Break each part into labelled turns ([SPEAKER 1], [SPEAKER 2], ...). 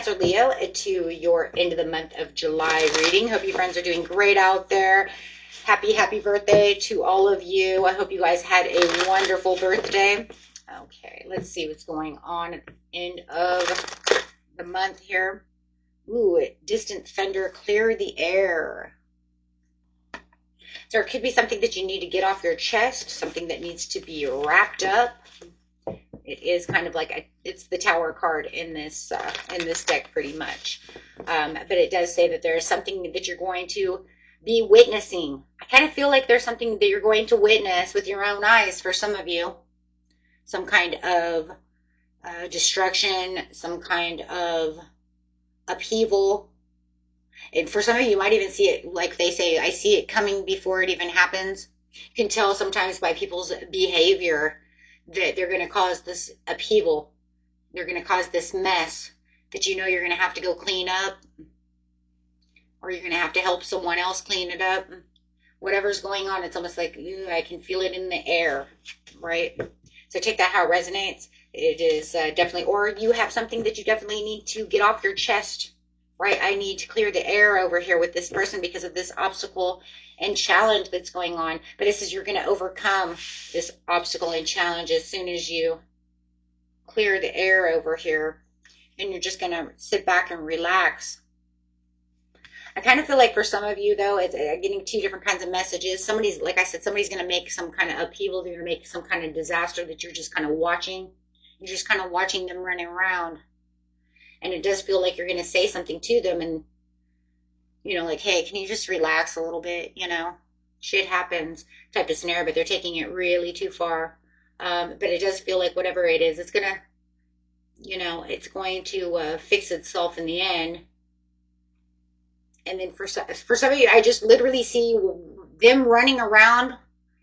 [SPEAKER 1] Cancer, Leo, to your end of the month of July reading. Hope you friends are doing great out there. Happy birthday to all of you. I hope you guys had a wonderful birthday. Okay, let's see what's going on at the end of the month here. Ooh, distant thunder, clear the air. So it could be something that you need to get off your chest, something that needs to be wrapped up. It is kind of like it's the Tower card in this deck, pretty much. But it does say that there's something that you're going to be witnessing. I kind of feel like there's something that you're going to witness with your own eyes for some of you. Some kind of destruction, some kind of upheaval. And for some of you, you might even see it, like they say, I see it coming before it even happens. You can tell sometimes by people's behavior that they're going to cause this upheaval. They're going to cause this mess that you know you're going to have to go clean up. Or you're going to have to help someone else clean it up. Whatever's going on, it's almost like, I can feel it in the air, right? So take that how it resonates. It is definitely, or you have something that you definitely need to get off your chest, right? I need to clear the air over here with this person because of this obstacle and challenge that's going on. But it says you're going to overcome this obstacle and challenge as soon as you clear the air over here. And you're just going to sit back and relax. I kind of feel like for some of you, though, it's getting two different kinds of messages. Somebody's, like I said, somebody's going to make some kind of upheaval. They're going to make some kind of disaster that you're just kind of watching. You're just kind of watching them running around. And it does feel like you're going to say something to them and, like, hey, can you just relax a little bit? Shit happens type of scenario, but they're taking it really too far. But it does feel like whatever it is, it's going to, it's going to fix itself in the end. And then for some of you, I just literally see them running around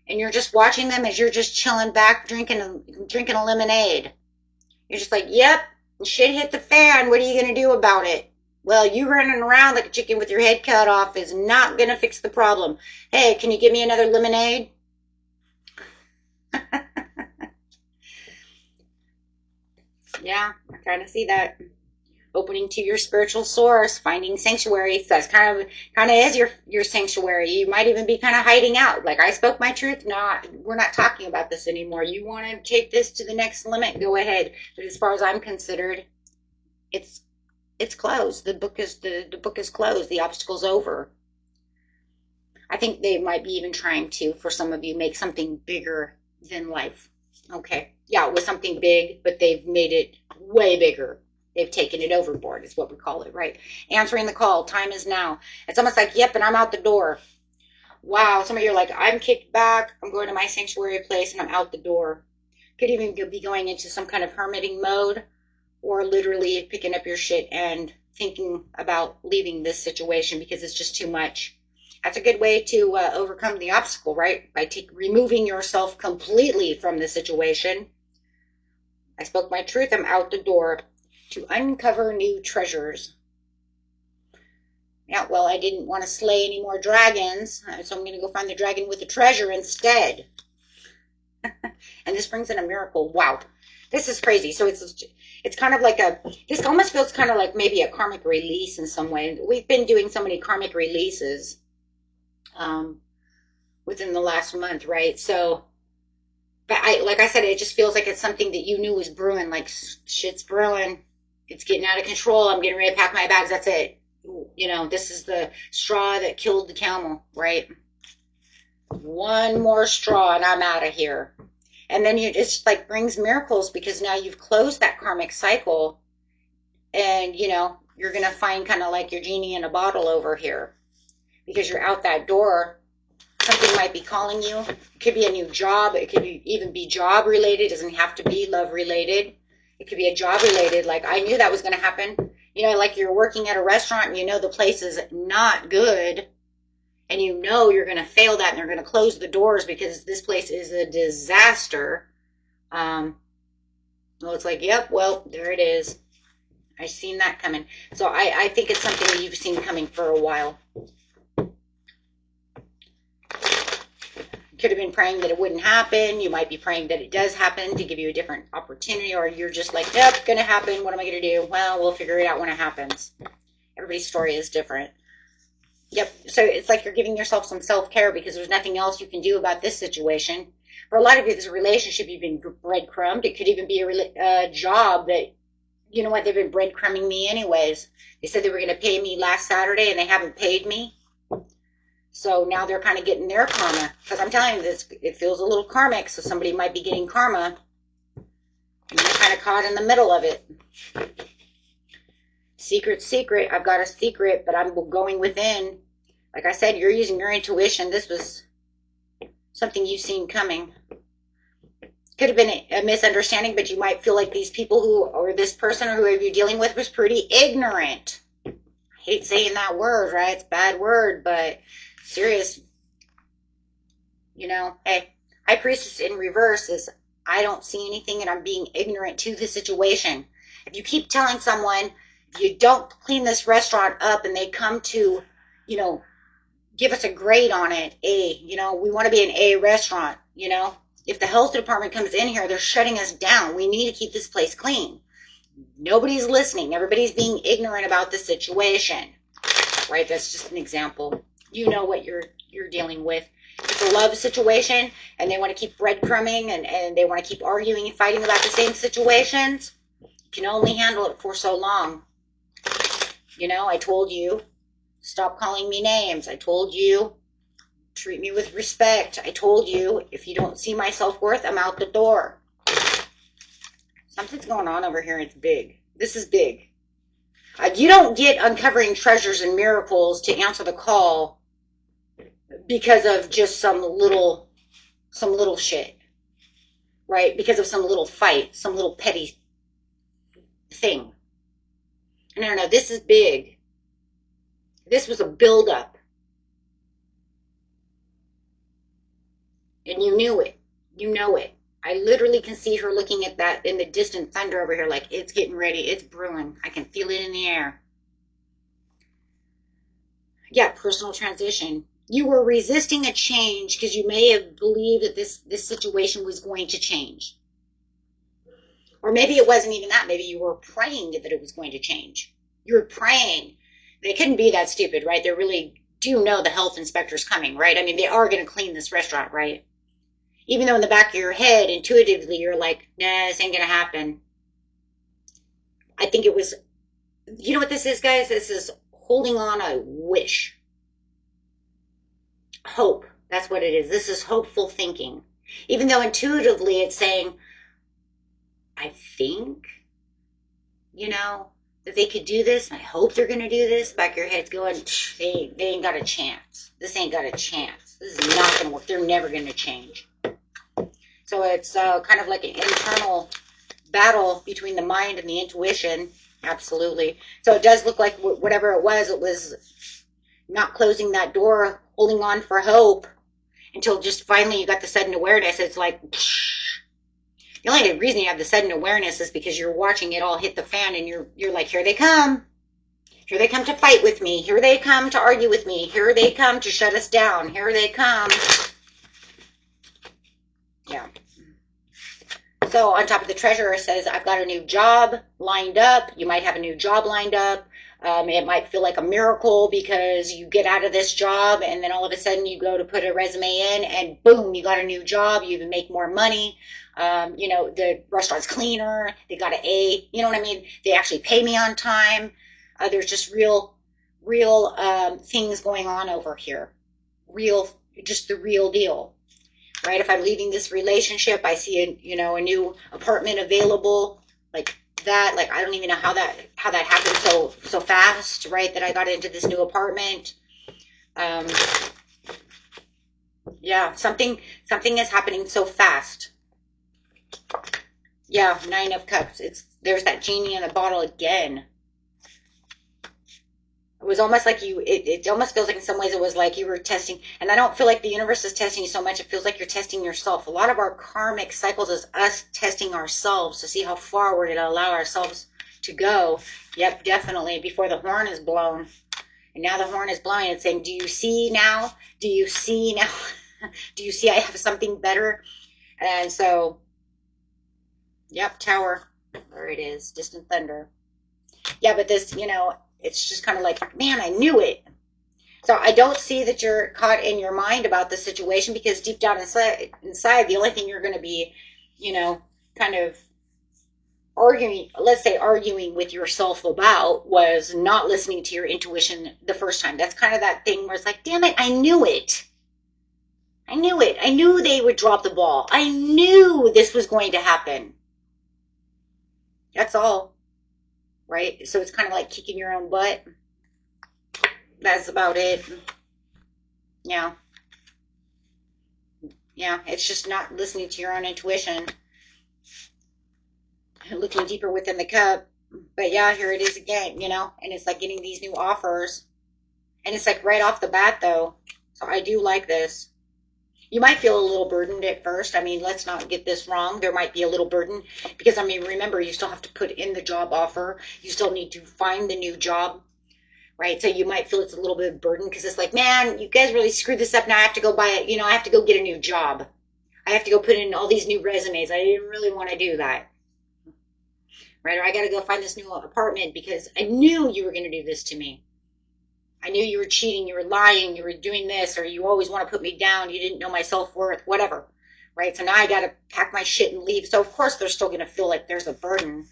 [SPEAKER 1] and you're just watching them as you're just chilling back, drinking a lemonade. You're just like, yep, shit hit the fan. What are you going to do about it? Well, you running around like a chicken with your head cut off is not going to fix the problem. Hey, can you give me another lemonade? Yeah, I kind of see that. Opening to your spiritual source, finding sanctuary. So that's kind of is your sanctuary. You might even be kind of hiding out. Like, I spoke my truth. No, we're not talking about this anymore. You want to take this to the next limit? Go ahead. But as far as I'm concerned, it's closed. The book is closed. The obstacle's over. I think they might be even trying to, for some of you, make something bigger than life. Okay. Yeah, it was something big, but they've made it way bigger. They've taken it overboard is what we call it, right? Answering the call. Time is now. It's almost like, yep, and I'm out the door. Wow. Some of you are like, I'm kicked back. I'm going to my sanctuary place and I'm out the door. Could even be going into some kind of hermiting mode or literally picking up your shit and thinking about leaving this situation because it's just too much. That's a good way to overcome the obstacle, right? By removing yourself completely from the situation. I spoke my truth. I'm out the door. To uncover new treasures. Yeah, well, I didn't want to slay any more dragons, so I'm going to go find the dragon with the treasure instead. And this brings in a miracle. Wow, this is crazy. So it's kind of like this almost feels kind of like maybe a karmic release in some way. We've been doing so many karmic releases within the last month, right? So, but like I said, it just feels like it's something that you knew was brewing, like shit's brewing. It's getting out of control. I'm getting ready to pack my bags. That's it. This is the straw that killed the camel, right? One more straw and I'm out of here. And then it just like brings miracles because now you've closed that karmic cycle and, you're going to find kind of like your genie in a bottle over here because you're out that door. Something might be calling you. It could be a new job. It could even be job related. It doesn't have to be love related. It could be a job related. Like, I knew that was going to happen. Like you're working at a restaurant and the place is not good. And you're going to fail that and they're going to close the doors because this place is a disaster. Well, it's like, yep, well, there it is. I've seen that coming. So I think it's something that you've seen coming for a while. could have been praying that it wouldn't happen. You might be praying that it does happen to give you a different opportunity, or you're just like, yep, going to happen. What am I going to do? Well, we'll figure it out when it happens. Everybody's story is different. Yep. So it's like you're giving yourself some self-care because there's nothing else you can do about this situation. For a lot of you, this relationship, you've been breadcrumbed. It could even be a job that, you know what, they've been breadcrumbing me anyways. They said they were going to pay me last Saturday and they haven't paid me. So now they're kind of getting their karma. Because I'm telling you this, it feels a little karmic, so somebody might be getting karma. And you're kind of caught in the middle of it. Secret. I've got a secret, but I'm going within. Like I said, you're using your intuition. This was something you've seen coming. Could have been a misunderstanding, but you might feel like these people who, or this person or whoever you're dealing with was pretty ignorant. I hate saying that word, right? It's a bad word, but serious. You know, hey, High Priestess in reverse is, I don't see anything and I'm being ignorant to the situation. If you keep telling someone, if you don't clean this restaurant up and they come to, you know, give us a grade on it, A, you know, we want to be an A restaurant, you know. If the health department comes in here, they're shutting us down. We need to keep this place clean. Nobody's listening. Everybody's being ignorant about the situation, right? That's just an example. You know what you're dealing with. It's a love situation, and they want to keep breadcrumbing, and they want to keep arguing and fighting about the same situations. You can only handle it for so long. You know, I told you, stop calling me names. I told you, treat me with respect. I told you, if you don't see my self-worth, I'm out the door. Something's going on over here. It's big. This is big. You don't get uncovering treasures and miracles to answer the call because of just some little shit, right? Because of some little fight, some little petty thing. No, this is big. This was a buildup. And you knew it. You know it. I literally can see her looking at that in the distant thunder over here like it's getting ready. It's brewing. I can feel it in the air. Yeah, personal transition. You were resisting a change because you may have believed that this situation was going to change. Or maybe it wasn't even that. Maybe you were praying that it was going to change. You were praying. They couldn't be that stupid, right? They really do know the health inspector's coming, right? I mean, they are going to clean this restaurant, right? Even though in the back of your head, intuitively, you're like, nah, this ain't going to happen. I think it was, you know what this is, guys? This is holding on a wish. Hope. That's what it is. This is hopeful thinking. Even though intuitively it's saying, I think, you know, that they could do this. I hope they're going to do this. Back of your head's going, they ain't got a chance. This ain't got a chance. This is not going to work. They're never going to change. So it's kind of like an internal battle between the mind and the intuition. Absolutely. So it does look like whatever it was not closing that door, holding on for hope until just finally you got the sudden awareness. It's like, the only reason you have the sudden awareness is because you're watching it all hit the fan and you're like, here they come. Here they come to fight with me. Here they come to argue with me. Here they come to shut us down. Here they come. Yeah. So on top of the treasurer says, I've got a new job lined up. You might have a new job lined up. It might feel like a miracle because you get out of this job and then all of a sudden you go to put a resume in and boom, you got a new job. You even make more money. You know, the restaurant's cleaner. They got an A. You know what I mean? They actually pay me on time. There's just real things going on over here. Just the real deal. Right? If I'm leaving this relationship, I see a new apartment available, like that. Like I don't even know how that happened so fast, right? That I got into this new apartment. Yeah, something is happening so fast. Yeah, 9 of Cups. There's that genie in the bottle again. It was almost like it almost feels like in some ways it was like you were testing, and I don't feel like the universe is testing you so much. It feels like you're testing yourself. A lot of our karmic cycles is us testing ourselves to see how far we're going to allow ourselves to go. Yep, definitely, before the horn is blown. And now the horn is blowing. It's saying, do you see now? Do you see now? Do you see I have something better? And so, yep, Tower. There it is, Distant Thunder. Yeah, but this, it's just kind of like, man, I knew it. So I don't see that you're caught in your mind about the situation, because deep down inside, the only thing you're going to be, kind of arguing, let's say arguing with yourself about, was not listening to your intuition the first time. That's kind of that thing where it's like, damn it, I knew it. I knew it. I knew they would drop the ball. I knew this was going to happen. That's all, right? So it's kind of like kicking your own butt. That's about it. Yeah. Yeah, it's just not listening to your own intuition. Looking deeper within the cup. But yeah, here it is again, and it's like getting these new offers. And it's like right off the bat, though. So I do like this. You might feel a little burdened at first. I mean, let's not get this wrong. There might be a little burden because, I mean, remember, you still have to put in the job offer. You still need to find the new job, right? So you might feel it's a little bit of burden because it's like, man, you guys really screwed this up. Now I have to go buy it. I have to go get a new job. I have to go put in all these new resumes. I didn't really want to do that, right? Or I got to go find this new apartment because I knew you were going to do this to me. I knew you were cheating, you were lying, you were doing this, or you always want to put me down, you didn't know my self-worth, whatever, right? So now I got to pack my shit and leave. So of course they're still going to feel like there's a burden,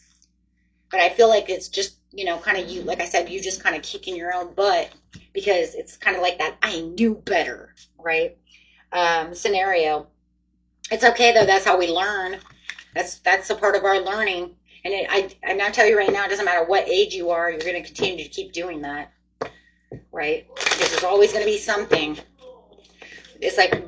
[SPEAKER 1] but I feel like it's just, kind of you, like I said, you just kind of kicking your own butt, because it's kind of like that I knew better, right? Scenario. It's okay though, that's how we learn. That's a part of our learning. And I'm not telling you right now, it doesn't matter what age you are, you're going to continue to keep doing that. Right? Because there's always going to be something. It's like,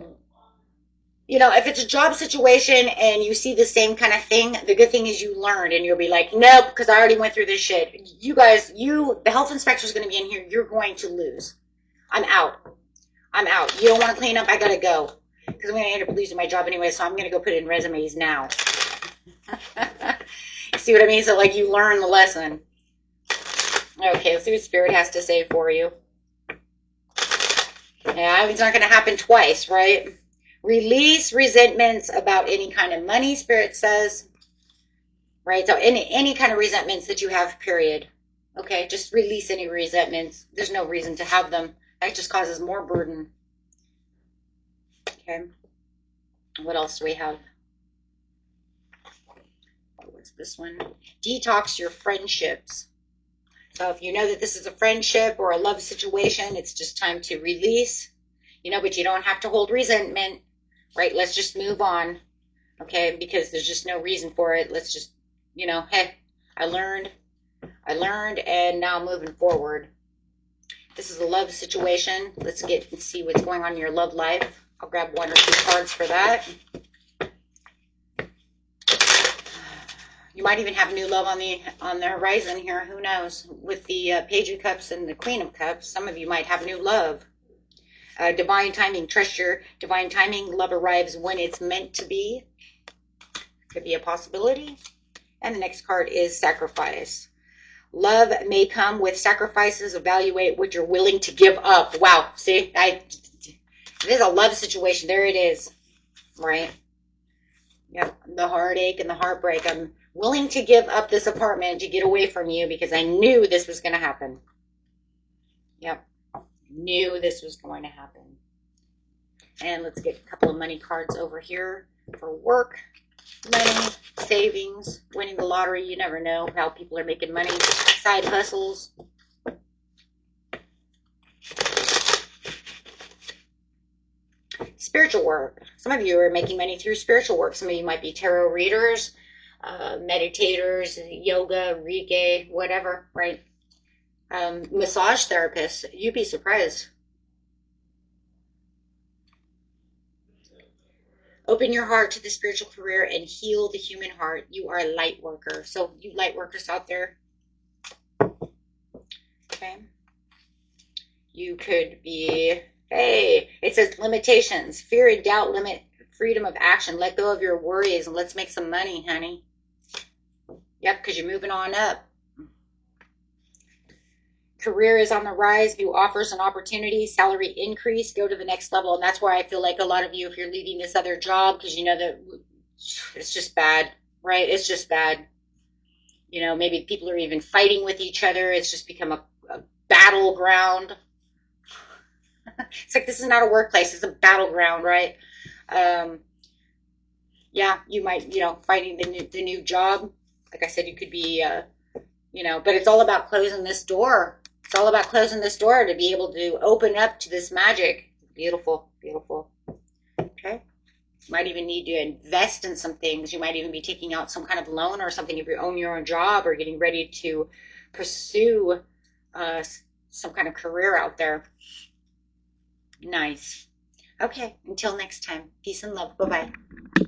[SPEAKER 1] if it's a job situation and you see the same kind of thing, the good thing is you learned, and you'll be like, nope, because I already went through this shit. You guys, the health inspector is going to be in here. You're going to lose. I'm out. You don't want to clean up? I got to go. Because I'm going to end up losing my job anyway, so I'm going to go put in resumes now. See what I mean? So, like, you learn the lesson. Okay, let's see what Spirit has to say for you. Yeah, it's not going to happen twice, right? Release resentments about any kind of money, Spirit says. Right? So any kind of resentments that you have, period. Okay, just release any resentments. There's no reason to have them. That just causes more burden. Okay. What else do we have? What's this one? Detox your friendships. So if you know that this is a friendship or a love situation, it's just time to release, but you don't have to hold resentment, right? Let's just move on, okay? Because there's just no reason for it. Let's just, hey, I learned, and now moving forward. This is a love situation. Let's get and see what's going on in your love life. I'll grab 1 or 2 cards for that. You might even have new love on the horizon here. Who knows? With the Page of Cups and the Queen of Cups, some of you might have new love. Divine timing. Trust your divine timing. Love arrives when it's meant to be. Could be a possibility. And the next card is Sacrifice. Love may come with sacrifices. Evaluate what you're willing to give up. Wow. See, it is a love situation. There it is. Right? Yep. The heartache and the heartbreak. I'm willing to give up this apartment to get away from you because I knew this was going to happen. Yep. Knew this was going to happen. And let's get a couple of money cards over here for work, money, savings, winning the lottery. You never know how people are making money. Side hustles. Spiritual work. Some of you are making money through spiritual work. Some of you might be tarot readers, meditators, yoga, Reiki, whatever, right? Massage therapists. You'd be surprised. Open your heart to the spiritual career and heal the human heart. You are a light worker. So you light workers out there. Okay. You could be, hey, it says limitations. Fear and doubt limit freedom of action. Let go of your worries and let's make some money, honey. Yep, because you're moving on up. career is on the rise, new offers and opportunities, salary increase, go to the next level. And that's why I feel like a lot of you, if you're leaving this other job, because you know that it's just bad, right? It's just bad. You know, maybe people are even fighting with each other. It's just become a battleground. It's like this is not a workplace, it's a battleground, right? Um, yeah, you might, you know, finding the new job. Like I said, you could be, you know, but it's all about closing this door. It's all about closing this door to be able to open up to this magic. Beautiful, beautiful. Okay. You might even need to invest in some things. You might even be taking out some kind of loan or something if you own your own job or getting ready to pursue uh, some kind of career out there. Nice. Okay, until next time. Peace and love. Bye bye.